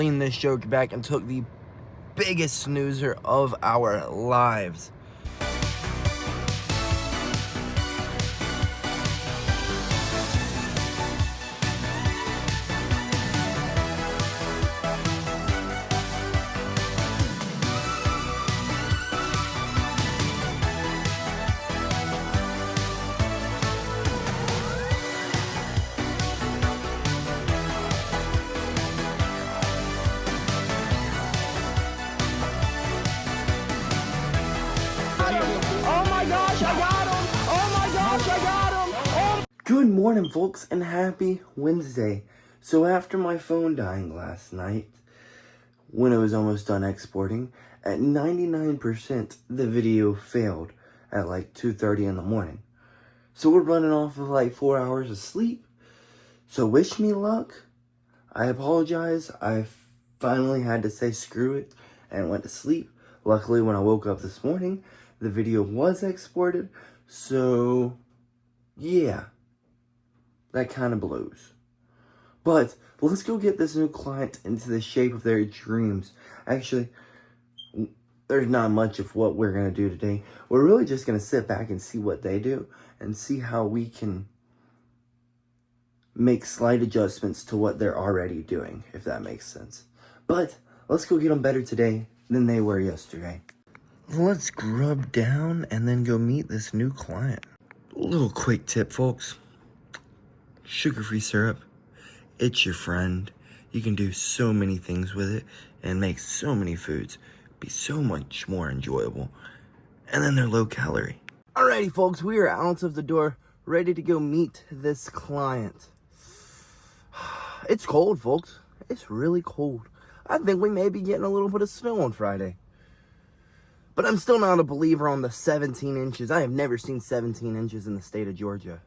This joke back and took the biggest snoozer of our lives. Good morning, folks, and happy Wednesday. So after my phone dying last night, when it was almost done exporting, at 99% the video failed at like 2:30 in the morning. So we're running off of like 4 hours of sleep. So wish me luck. I apologize. I finally had to say screw it and went to sleep. Luckily, when I woke up this morning, the video was exported. So yeah. That kind of blows. But let's go get this new client into the shape of their dreams. Actually, there's not much of what we're going to do today. We're really just going to sit back and see what they do and see how we can make slight adjustments to what they're already doing, if that makes sense. But let's go get them better today than they were yesterday. Let's grub down and then go meet this new client. A little quick tip, folks. Sugar-free syrup, it's your friend. You can do so many things with it and make so many foods be so much more enjoyable. And then they're low calorie. Alrighty, folks, we are out of the door, ready to go meet this client. It's cold, folks. It's really cold. I think we may be getting a little bit of snow on Friday. But I'm still not a believer on the 17 inches. I have never seen 17 inches in the state of Georgia.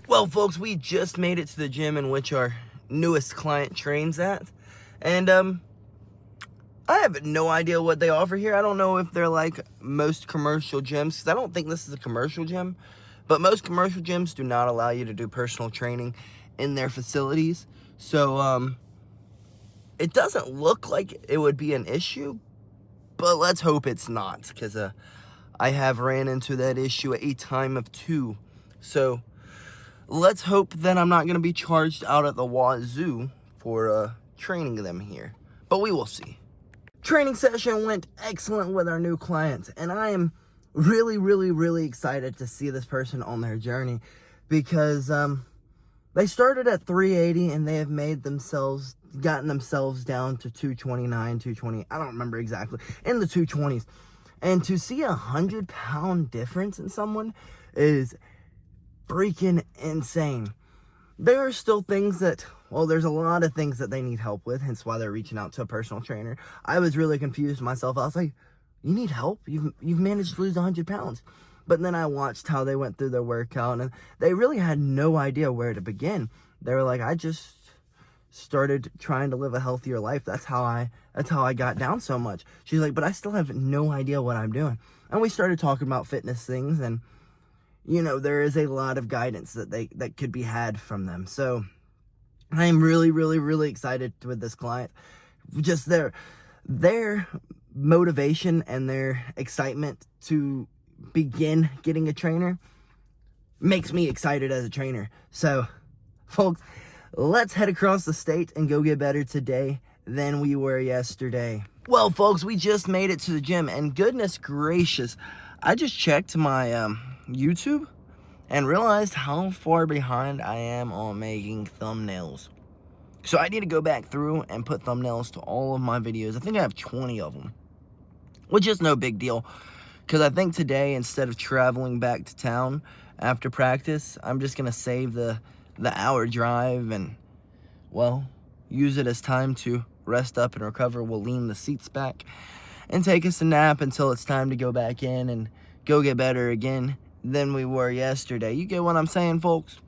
Well, folks, we just made it to the gym in which our newest client trains at. And, I have no idea what they offer here. I don't know if they're like most commercial gyms, because I don't think this is a commercial gym. But most commercial gyms do not allow you to do personal training in their facilities. So, it doesn't look like it would be an issue. But let's hope it's not, because I have ran into that issue a time of 2. So let's hope that I'm not going to be charged out at the wazoo for training them here. But we will see. Training session went excellent with our new client. And I am really excited to see this person on their journey. Because they started at 380 and they have gotten themselves down to 229, 220. I don't remember exactly. In the 220s. And to see a 100-pound difference in someone is freaking insane. There are still things that, there's a lot of things that they need help with, hence why they're reaching out to a personal trainer. I was really confused myself. I was like, you need help? You've managed to lose 100 pounds. But then I watched how they went through their workout, and they really had no idea where to begin. They were like, I just started trying to live a healthier life. That's how I got down so much. She's like, but I still have no idea what I'm doing. And we started talking about fitness things, and you know, there is a lot of guidance that could be had from them. So I am really excited with this client. Just their motivation and their excitement to begin getting a trainer makes me excited as a trainer. So, folks, let's head across the state and go get better today than we were yesterday. Well, folks, we just made it to the gym, and goodness gracious, I just checked my YouTube and realized how far behind I am on making thumbnails. So I need to go back through and put thumbnails to all of my videos. I think I have 20 of them, which is no big deal, because I think today, instead of traveling back to town after practice, I'm just going to save the hour drive and, well, use it as time to rest up and recover. We'll lean the seats back and take us a nap until it's time to go back in and go get better again than we were yesterday. You get what I'm saying, folks?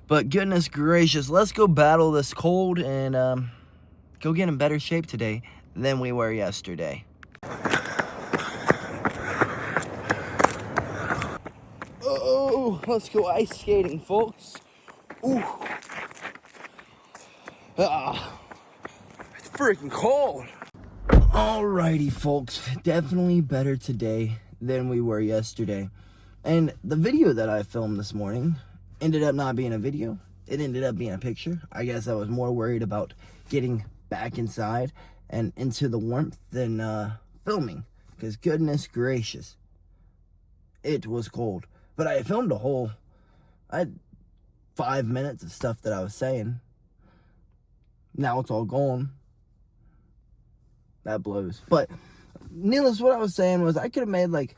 But goodness gracious, let's go battle this cold and go get in better shape today than we were yesterday. Oh, let's go ice skating, folks. Ooh. It's freaking cold. Alrighty, folks. Definitely better today than we were yesterday. And the video that I filmed this morning ended up not being a video. It ended up being a picture. I guess I was more worried about getting back inside and into the warmth than filming. Because goodness gracious, it was cold. But I filmed I had 5 minutes of stuff that I was saying. Now it's all gone. That blows. But needless, what I was saying was I could have made like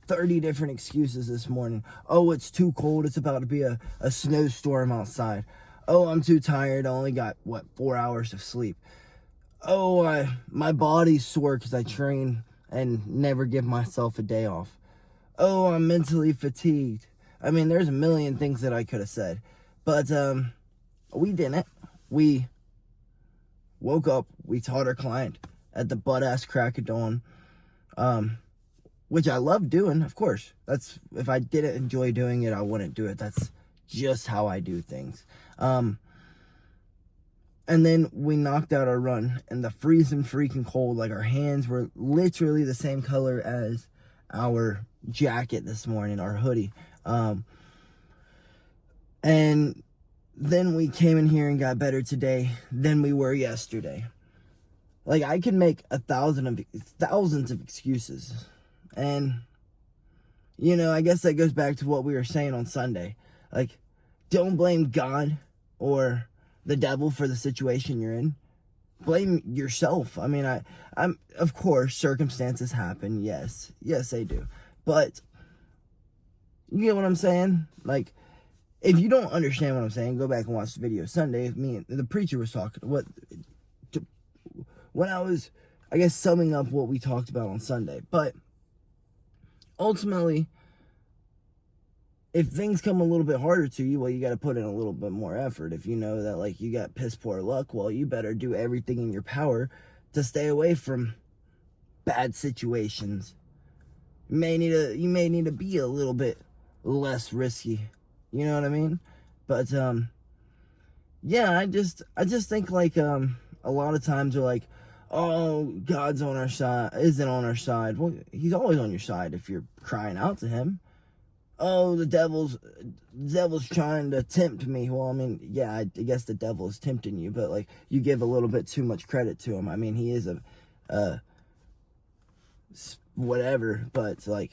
30 different excuses this morning. Oh, it's too cold. It's about to be a snowstorm outside. Oh, I'm too tired. I only got, 4 hours of sleep. Oh, my body's sore because I train and never give myself a day off. Oh, I'm mentally fatigued. I mean, there's a million things that I could have said. But we didn't. We woke up. We taught our client at the butt-ass crack of dawn. Which I love doing, of course. That's, if I didn't enjoy doing it, I wouldn't do it. That's just how I do things. And then we knocked out our run in the freezing freaking cold. Like, our hands were literally the same color as our jacket this morning, our hoodie. And then we came in here and got better today than we were yesterday. Like, I can make thousands of excuses. And, you know, I guess that goes back to what we were saying on Sunday. Like, don't blame God or the devil for the situation you're in. Blame yourself. I mean, I'm of course, circumstances happen. Yes, they do. But, you get what I'm saying? Like, if you don't understand what I'm saying, go back and watch the video Sunday. Me and the preacher was talking. When I was, I guess, summing up what we talked about on Sunday. But ultimately, if things come a little bit harder to you, well, you got to put in a little bit more effort. If you know that, like, you got piss poor luck, well, you better do everything in your power to stay away from bad situations. You may need to be a little bit less risky. You know what I mean? But yeah, I just think, like, a lot of times we're like, oh, God's on our side, isn't on our side. Well, he's always on your side if you're crying out to him. Oh, the devil's trying to tempt me. Well, I mean, yeah, I guess the devil is tempting you, but, like, you give a little bit too much credit to him. I mean, he is a whatever, but, like,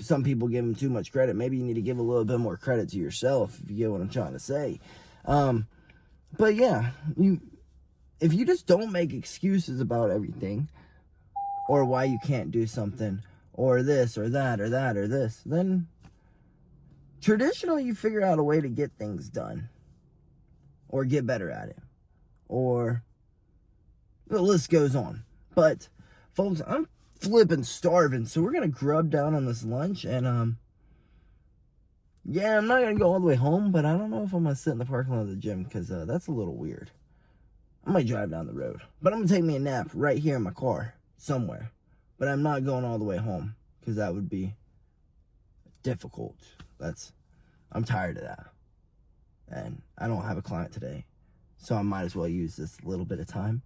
some people give him too much credit. Maybe you need to give a little bit more credit to yourself, if you get what I'm trying to say. But yeah, if you just don't make excuses about everything, or why you can't do something, or this, or that, or that, or this, then traditionally you figure out a way to get things done, or get better at it, or the list goes on. But, folks, I'm flipping starving, so we're gonna grub down on this lunch, and yeah, I'm not gonna go all the way home, but I don't know if I'm gonna sit in the parking lot of the gym, because that's a little weird. I might drive down the road, but I'm gonna take me a nap right here in my car somewhere. But I'm not going all the way home, because that would be difficult. I'm tired of that, and I don't have a client today, so I might as well use this little bit of time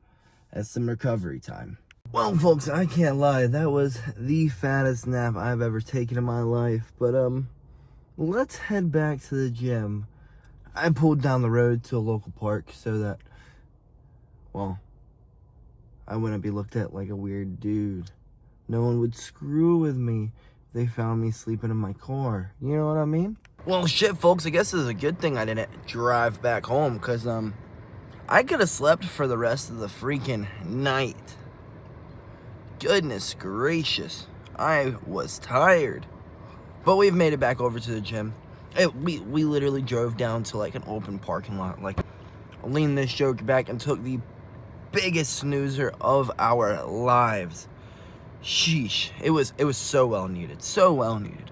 as some recovery time. Well, folks, I can't lie, that was the fattest nap I've ever taken in my life. But let's head back to the gym. I pulled down the road to a local park so that, well, I wouldn't be looked at like a weird dude. No one would screw with me if they found me sleeping in my car. You know what I mean? Well, shit, folks, I guess it's a good thing I didn't drive back home, because I could have slept for the rest of the freaking night. Goodness gracious, I was tired. But we've made it back over to the gym. We literally drove down to, like, an open parking lot. Like, leaned this joke back and took the biggest snoozer of our lives. Sheesh. It was so well needed. So well needed.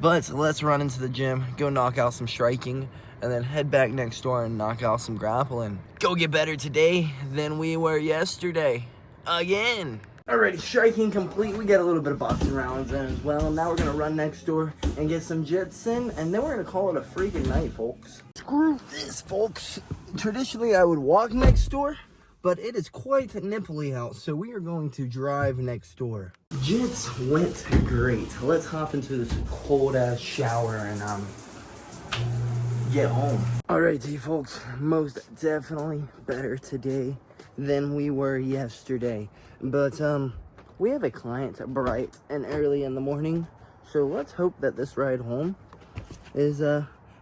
But let's run into the gym, go knock out some striking, and then head back next door and knock out some grappling. Go get better today than we were yesterday. Again. Alrighty, striking complete. We got a little bit of boxing rounds in as well. Now we're going to run next door and get some jits in, and then we're going to call it a freaking night, folks. Screw this, folks. traditionally I would walk next door, but it is quite nipply out, so we are going to drive next door. Jets went great. Let's hop into this cold ass shower and get home. Alrighty folks, most definitely better today than we were yesterday. But we have a client bright and early in the morning, so let's hope that this ride home is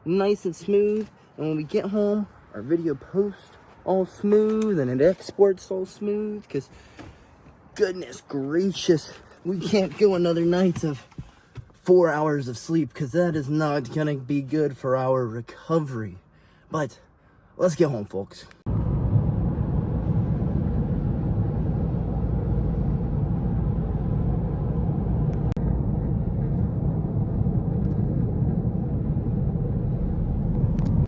nice and smooth, and when we get home our video posts all smooth and it exports all smooth, because goodness gracious, we can't go another night of 4 hours of sleep, because that is not gonna be good for our recovery. But let's get home, folks.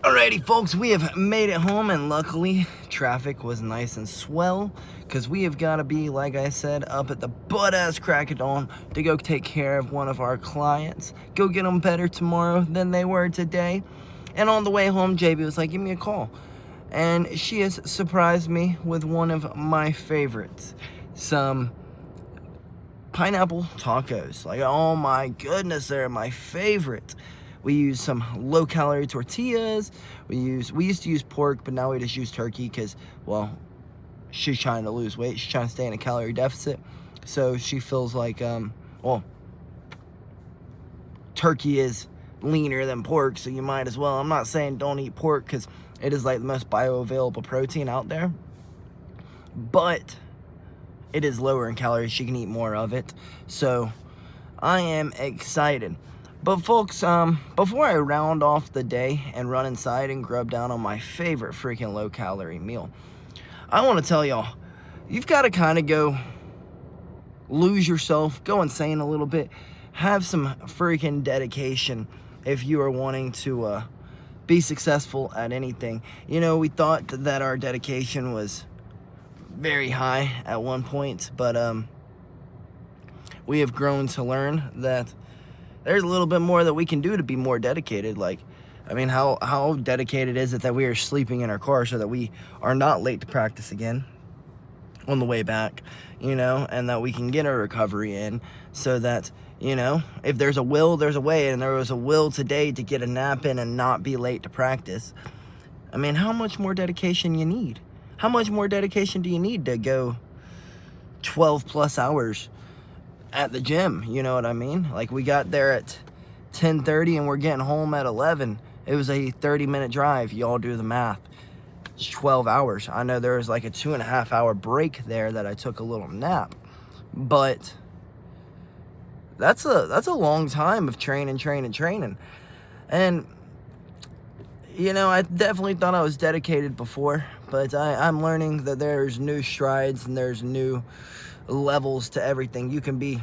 Alrighty folks, we have made it home, and luckily traffic was nice and swell, because we have got to be, like I said, up at the butt-ass crack of dawn to go take care of one of our clients, go get them better tomorrow than they were today. And on the way home, JB was like, give me a call, and she has surprised me with one of my favorites, some pineapple tacos. Like, oh my goodness, they're my favorite. We use some low-calorie tortillas. We used to use pork, but now we just use turkey because, well, she's trying to lose weight. She's trying to stay in a calorie deficit. So she feels like, well, turkey is leaner than pork, so you might as well. I'm not saying don't eat pork, because it is like the most bioavailable protein out there. But it is lower in calories. She can eat more of it. So I am excited. But folks, before I round off the day and run inside and grub down on my favorite freaking low-calorie meal, I want to tell y'all, you've got to kind of go lose yourself, go insane a little bit, have some freaking dedication if you are wanting to be successful at anything. You know, we thought that our dedication was very high at one point, but we have grown to learn that there's a little bit more that we can do to be more dedicated. Like, I mean, how dedicated is it that we are sleeping in our car so that we are not late to practice again on the way back, you know, and that we can get our recovery in, so that, you know, if there's a will, there's a way, and there was a will today to get a nap in and not be late to practice. I mean, how much more dedication you need? How much more dedication do you need to go 12 plus hours at the gym? You know what I mean? Like, we got there at 10:30 and we're getting home at 11. It was a 30-minute drive. Y'all do the math. It's 12 hours. I know there was like a 2.5 hour break there that I took a little nap, but that's a long time of training. And you know, I definitely thought I was dedicated before, but I'm learning that there's new strides and there's new levels to everything. You can be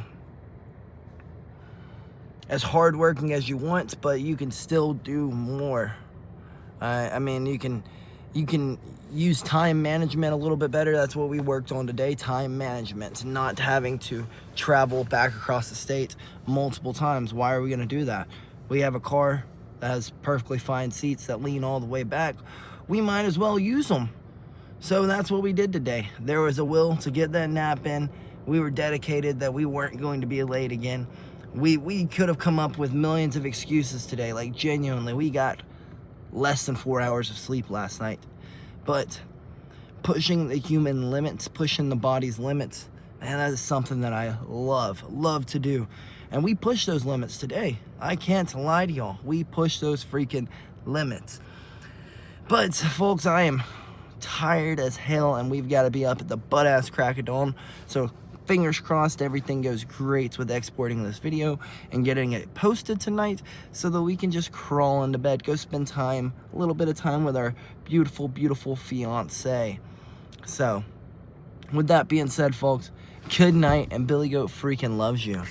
as hardworking as you want, but you can still do more. I mean, you can use time management a little bit better. That's what we worked on today, time management, not having to travel back across the state multiple times. Why are we going to do that? We have a car that has perfectly fine seats that lean all the way back. We might as well use them. So that's what we did today. There was a will to get that nap in. We were dedicated that we weren't going to be late again. We could have come up with millions of excuses today. Like, genuinely, we got less than 4 hours of sleep last night. But pushing the human limits, pushing the body's limits, man, that is something that I love to do. And we pushed those limits today. I can't lie to y'all. We pushed those freaking limits. But folks, I am tired as hell, and we've got to be up at the butt-ass crack of dawn. So fingers crossed everything goes great with exporting this video and getting it posted tonight, so that we can just crawl into bed, go spend time, a little bit of time with our beautiful fiance. So with that being said, folks, good night, and BillyGoat freaking loves you.